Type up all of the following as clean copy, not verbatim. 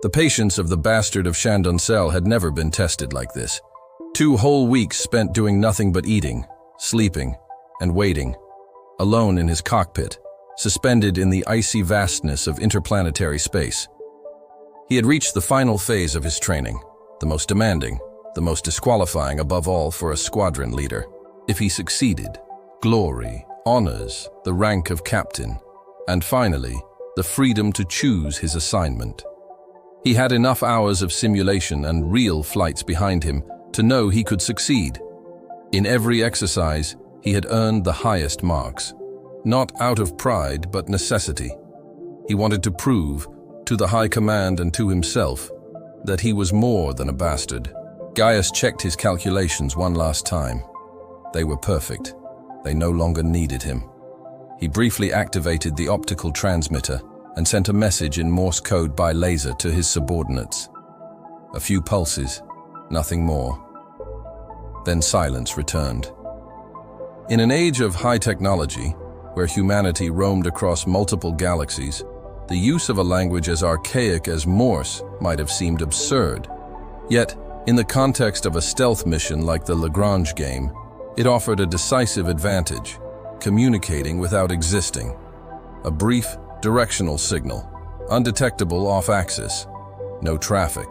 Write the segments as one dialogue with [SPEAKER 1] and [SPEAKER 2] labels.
[SPEAKER 1] The patience of the bastard of Chandonsel had never been tested like this. 2 whole weeks spent doing nothing but eating, sleeping, and waiting, alone in his cockpit, suspended in the icy vastness of interplanetary space. He had reached the final phase of his training, the most demanding, the most disqualifying above all for a squadron leader. If he succeeded, glory, honors, the rank of captain, and finally, the freedom to choose his assignment. He had enough hours of simulation and real flights behind him to know he could succeed. In every exercise, he had earned the highest marks, not out of pride but necessity. He wanted to prove, to the high command and to himself, that he was more than a bastard. Gaius checked his calculations one last time. They were perfect. They no longer needed him. He briefly activated the optical transmitter and sent a message in Morse code by laser to his subordinates. A few pulses, nothing more. Then silence returned. In an age of high technology, where humanity roamed across multiple galaxies, the use of a language as archaic as Morse might have seemed absurd. Yet, in the context of a stealth mission like the Lagrange game, it offered a decisive advantage, communicating without existing. A brief, directional signal, undetectable off-axis. No traffic,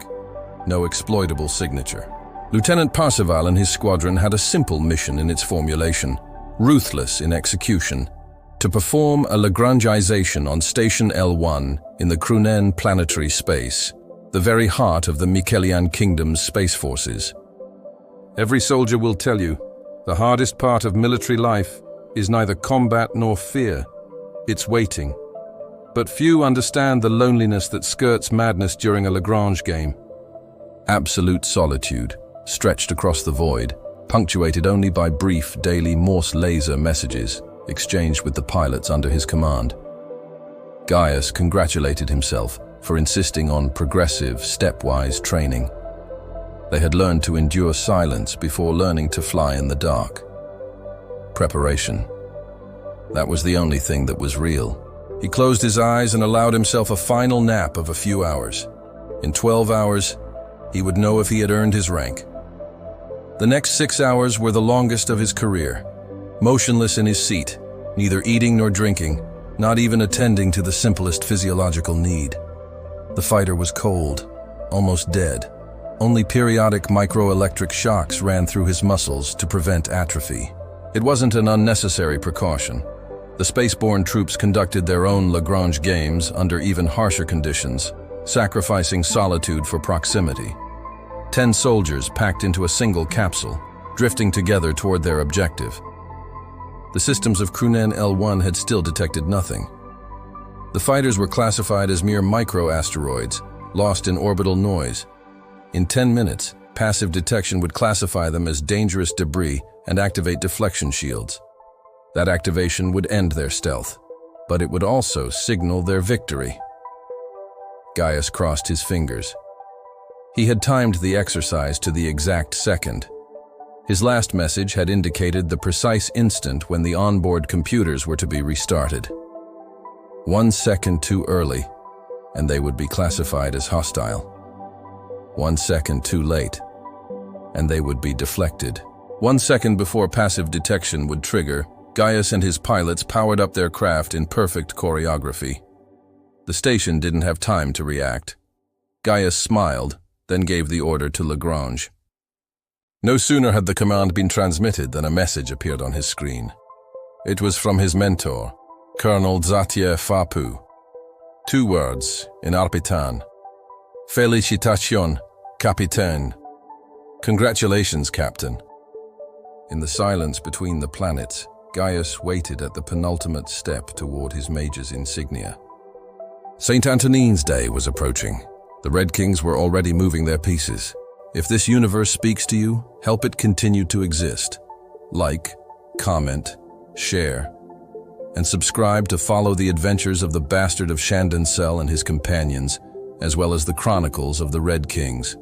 [SPEAKER 1] no exploitable signature. Lieutenant Parseval and his squadron had a simple mission in its formulation, ruthless in execution, to perform a Lagrangeization on Station L1 in the Crunen planetary space, the very heart of the Miquelian Kingdom's space forces. Every soldier will tell you, the hardest part of military life is neither combat nor fear, it's waiting. But few understand the loneliness that skirts madness during a Lagrange game. Absolute solitude, stretched across the void, punctuated only by brief daily Morse laser messages exchanged with the pilots under his command. Gaius congratulated himself for insisting on progressive, stepwise training. They had learned to endure silence before learning to fly in the dark. Preparation. That was the only thing that was real. He closed his eyes and allowed himself a final nap of a few hours. In 12 hours, he would know if he had earned his rank. The next 6 hours were the longest of his career. Motionless in his seat, neither eating nor drinking, not even attending to the simplest physiological need. The fighter was cold, almost dead. Only periodic microelectric shocks ran through his muscles to prevent atrophy. It wasn't an unnecessary precaution. The spaceborne troops conducted their own Lagrange games under even harsher conditions, sacrificing solitude for proximity. 10 soldiers packed into a single capsule, drifting together toward their objective. The systems of Crunen L1 had still detected nothing. The fighters were classified as mere micro-asteroids, lost in orbital noise. In 10 minutes, passive detection would classify them as dangerous debris and activate deflection shields. That activation would end their stealth, but it would also signal their victory. Gaius crossed his fingers. He had timed the exercise to the exact second. His last message had indicated the precise instant when the onboard computers were to be restarted. 1 second too early, and they would be classified as hostile. 1 second too late, and they would be deflected. 1 second before passive detection would trigger, Gaius and his pilots powered up their craft in perfect choreography. The station didn't have time to react. Gaius smiled, then gave the order to Lagrange. No sooner had the command been transmitted than a message appeared on his screen. It was from his mentor, Colonel Xatier Fapu. 2 words, in Arpitan. Félicitations, Capitaine. Congratulations, Captain. In the silence between the planets, Gaius waited at the penultimate step toward his major's insignia. St. Antonine's Day was approaching. The Red Kings were already moving their pieces. If this universe speaks to you, help it continue to exist. Like, comment, share, and subscribe to follow the adventures of the bastard of Chandonsel and his companions, as well as the chronicles of the Red Kings.